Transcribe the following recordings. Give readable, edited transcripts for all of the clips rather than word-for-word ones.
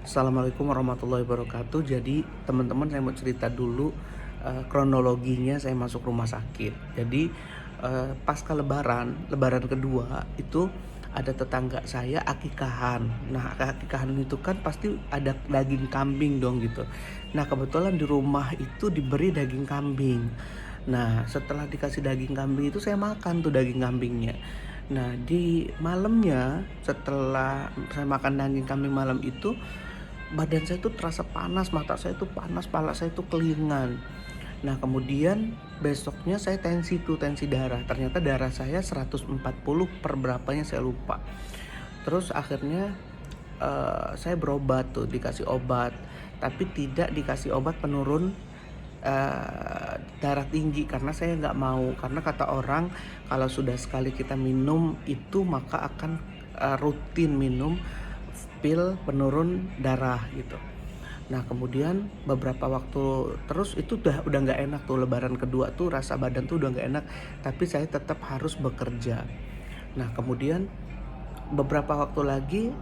Assalamualaikum warahmatullahi wabarakatuh. Jadi teman-teman saya mau cerita dulu kronologinya saya masuk rumah sakit. Jadi pasca lebaran kedua itu ada tetangga saya akikahan. Nah akikahan itu kan pasti ada daging kambing dong gitu. Nah kebetulan di rumah itu diberi daging kambing. Nah setelah dikasih daging kambing itu saya makan tuh daging kambingnya. Nah di malamnya setelah saya makan daging kambing malam itu badan saya tuh terasa panas, mata saya tuh panas, kepala saya tuh kelingan. Nah kemudian besoknya saya tensi darah. Ternyata darah saya 140 per berapanya saya lupa. Terus akhirnya saya berobat tuh, dikasih obat. Tapi tidak dikasih obat penurun darah tinggi karena saya nggak mau. Karena kata orang kalau sudah sekali kita minum itu maka akan rutin minum pil penurun darah gitu. Nah kemudian beberapa waktu terus itu udah nggak enak tuh lebaran kedua tuh rasa badan tuh udah nggak enak, tapi saya tetap harus bekerja. Nah kemudian beberapa waktu lagi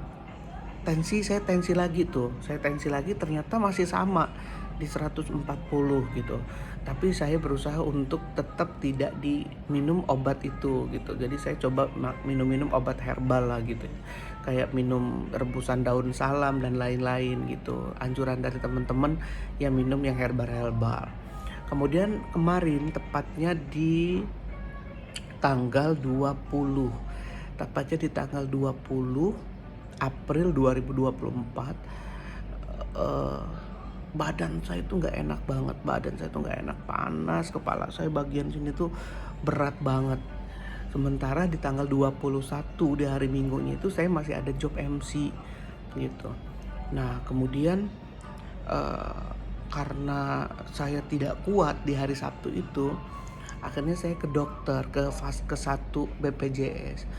saya tensi lagi ternyata masih sama di 140 gitu. Tapi saya berusaha untuk tetap tidak diminum obat itu gitu. Jadi saya coba minum obat herbal lah gitu. Kayak minum rebusan daun salam dan lain-lain gitu. Anjuran dari teman-teman ya minum yang herbal. Kemudian kemarin tepatnya di tanggal 20. Tepatnya di tanggal 20 April 2024 badan saya tuh nggak enak banget, panas, kepala saya bagian sini tuh berat banget. Sementara di tanggal 21 di hari Minggunya itu saya masih ada job MC gitu. Nah kemudian karena saya tidak kuat di hari Sabtu itu, akhirnya saya ke dokter, ke Vaskes 1 BPJS.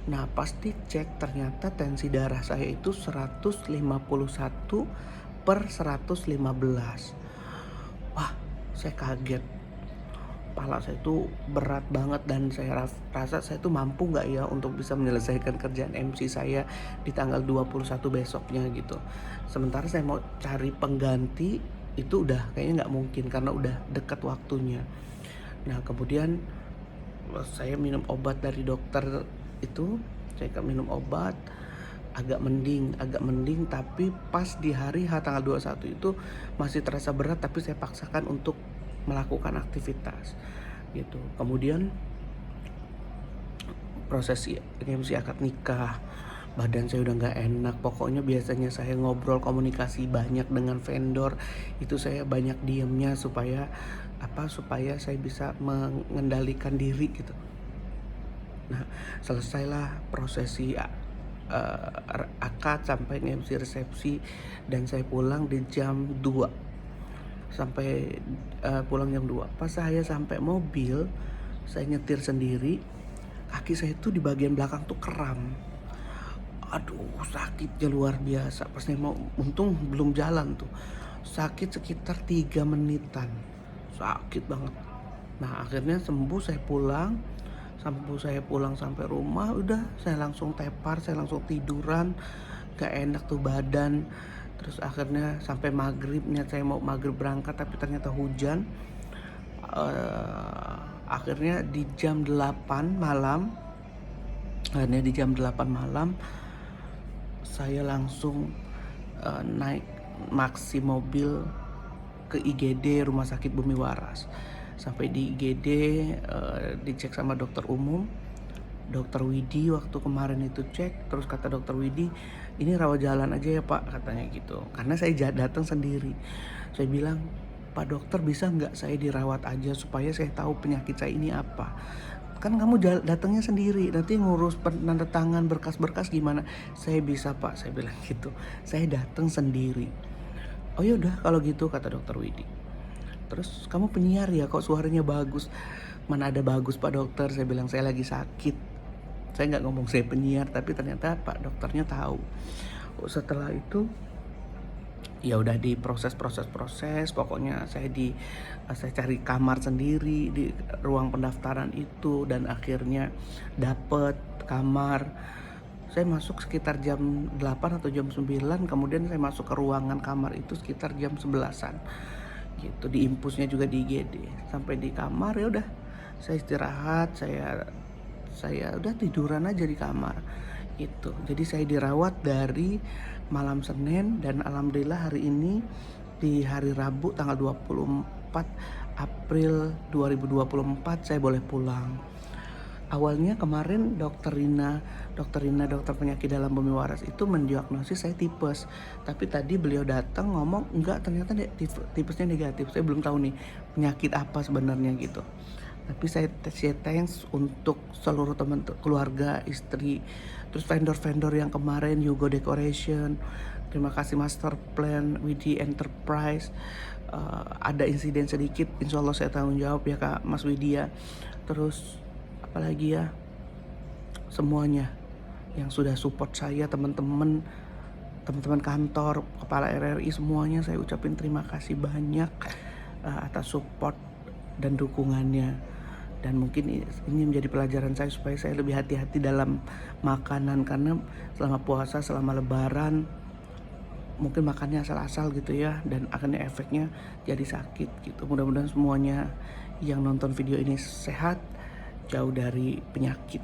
Nah pas dicek ternyata tensi darah saya itu 151 per 115. Wah saya kaget, kepala saya itu berat banget dan saya rasa saya tuh mampu gak ya untuk bisa menyelesaikan kerjaan MC saya di tanggal 21 besoknya gitu. Sementara saya mau cari pengganti itu udah kayaknya gak mungkin karena udah dekat waktunya. Nah kemudian saya minum obat dari dokter itu, saya minum obat agak mending tapi pas di hari H tanggal 21 itu masih terasa berat tapi saya paksakan untuk melakukan aktivitas gitu. Kemudian proses MC akad nikah, badan saya udah nggak enak. Pokoknya biasanya saya ngobrol komunikasi banyak dengan vendor itu saya banyak diemnya supaya saya bisa mengendalikan diri gitu. Nah selesailah prosesi akad sampai MC resepsi dan saya pulang di jam 2 sampai pulang jam 2. Pas saya sampai mobil, saya nyetir sendiri, kaki saya tuh di bagian belakang tuh kram. Aduh sakitnya luar biasa. Pas saya mau, untung belum jalan tuh, sakit sekitar 3 menitan, sakit banget. Nah akhirnya sembuh, saya pulang sampai rumah udah saya langsung tepar, saya langsung tiduran, gak enak tuh badan. Terus akhirnya sampai maghrib, niat saya mau maghrib berangkat tapi ternyata hujan. Akhirnya di jam 8 malam saya langsung naik maksi mobil ke IGD Rumah Sakit Bumi Waras. Sampai di IGD dicek sama dokter umum, Dokter Widi waktu kemarin itu cek, terus kata Dokter Widi ini rawat jalan aja ya Pak, katanya gitu. Karena saya datang sendiri. Saya bilang, Pak Dokter bisa nggak saya dirawat aja supaya saya tahu penyakit saya ini apa. Kan kamu datangnya sendiri, nanti ngurus tanda tangan berkas-berkas gimana? Saya bisa Pak, saya bilang gitu. Saya datang sendiri. Oh yaudah kalau gitu kata Dokter Widi. Terus kamu penyiar ya kok suaranya bagus? Mana ada bagus Pak Dokter, saya bilang saya lagi sakit. Saya nggak ngomong saya penyiar tapi ternyata Pak Dokternya tahu. Setelah itu ya udah proses, pokoknya saya cari kamar sendiri di ruang pendaftaran itu dan akhirnya dapet kamar. Saya masuk sekitar jam 8 atau jam 9, kemudian saya masuk ke ruangan kamar itu sekitar jam 11-an gitu. Diimpusnya juga di IGD. Sampai di kamar ya udah saya istirahat, saya udah tiduran aja di kamar itu. Jadi saya dirawat dari malam Senin, dan alhamdulillah hari ini di hari Rabu tanggal 24 April 2024 saya boleh pulang. Awalnya kemarin dokter dokter penyakit dalam bumi waras itu mendiagnosis saya tipes. Tapi tadi beliau datang ngomong enggak, ternyata tipesnya negatif. Saya belum tahu nih penyakit apa sebenarnya gitu. Tapi saya thanks untuk seluruh teman keluarga, istri, terus vendor-vendor yang kemarin, Yugo Decoration, terima kasih Master Plan, Widi Enterprise. Ada insiden sedikit, insya Allah saya tanggung jawab ya Kak Mas Widya. Terus apalagi ya, semuanya yang sudah support saya, teman-teman kantor, kepala RRI, semuanya saya ucapin terima kasih banyak atas support dan dukungannya. Dan mungkin ini menjadi pelajaran saya supaya saya lebih hati-hati dalam makanan, karena selama puasa, selama lebaran mungkin makannya asal-asal gitu ya, dan akhirnya efeknya jadi sakit gitu. Mudah-mudahan semuanya yang nonton video ini sehat, jauh dari penyakit,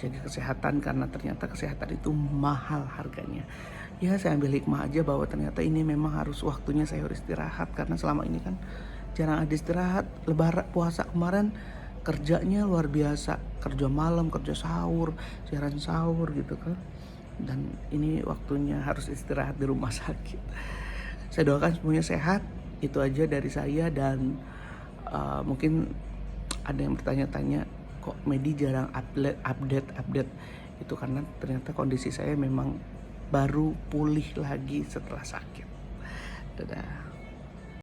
jaga kesehatan, karena ternyata kesehatan itu mahal harganya. Ya saya ambil hikmah aja bahwa ternyata ini memang harus waktunya saya harus istirahat, karena selama ini kan jarang ada istirahat. Lebaran puasa kemarin kerjanya luar biasa, kerja malam, kerja sahur, siaran sahur gitu kan. Dan ini waktunya harus istirahat di rumah sakit. Saya doakan semuanya sehat. Itu aja dari saya. Dan mungkin ada yang bertanya-tanya, kok Medi jarang update. Itu karena ternyata kondisi saya memang baru pulih lagi setelah sakit. Dadah.